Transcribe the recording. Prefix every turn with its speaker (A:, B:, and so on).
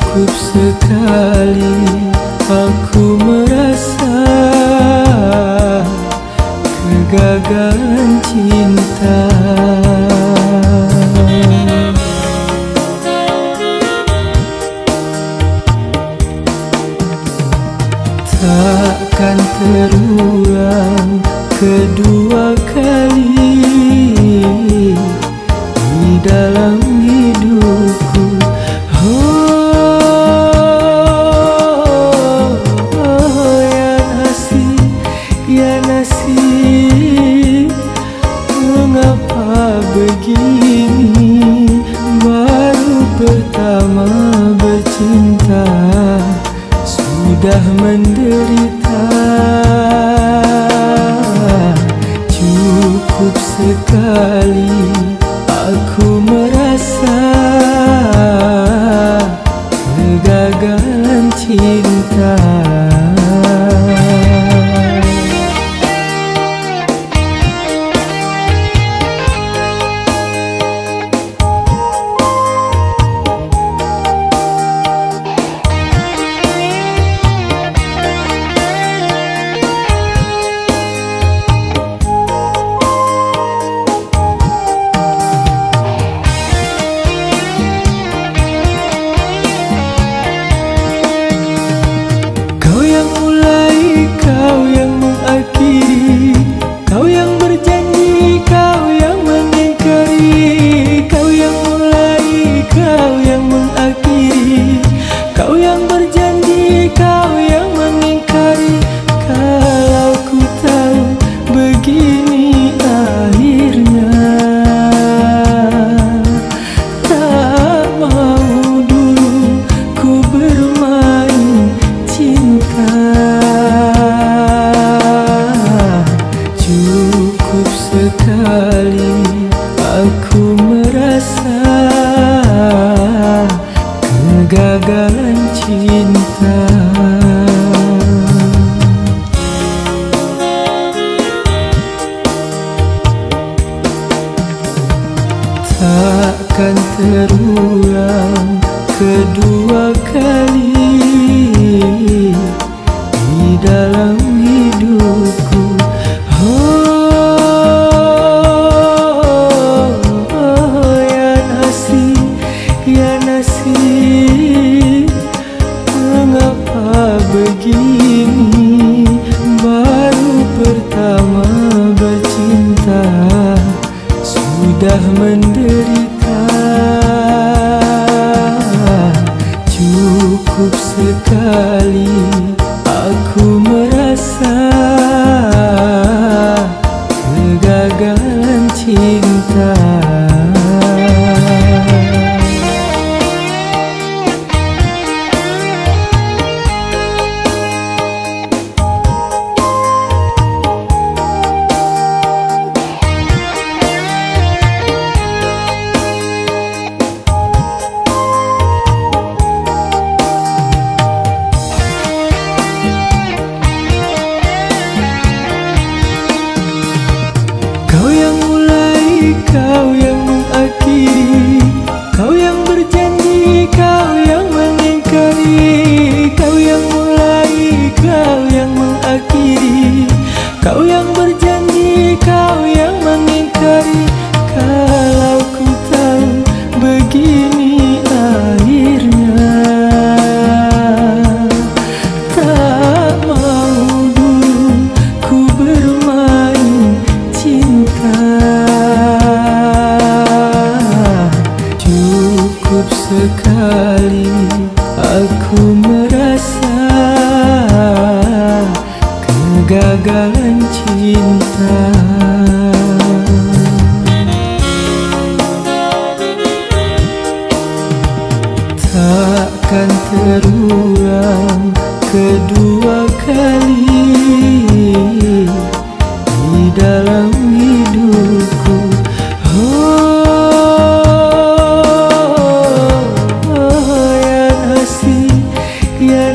A: Cukup sekali aku merasa kegagalan cinta. Takkan terulang kedua kali di dalam hidupku. Ya nasib, mengapa begini? Baru pertama bercinta sudah menderita. Cukup sekali aku merasa kegagalan cinta. Kau yang mengakhiri, kau yang berjanji, kau yang mengingkari. Kau yang mulai, kau yang mengakhiri, kau yang berjanji, kau yang mengingkari. Kalau ku tahu begini akhirnya, tak mau dulu ku bermain cinta. Cukup sekali aku merasa kegagalan cinta. Takkan terulang kedua kali di dalam hidupku. Ya nasib, mengapa begini? Baru pertama bercinta sudah menderita. Cukup sekali aku merasa kegagalan cinta. Kau yang mengakhiri, kau yang berjanji, kau yang mengingkari. Kau yang mulai, kau yang mengakhiri, kau yang berjanji, kau yang mengingkari. Kalau ku tahu begini akhirnya, tak mau dulu ku bermain cinta. Cukup sekali aku merasa kegagalan cinta. Takkan terulang kedua kali di dalam hidupku. Ya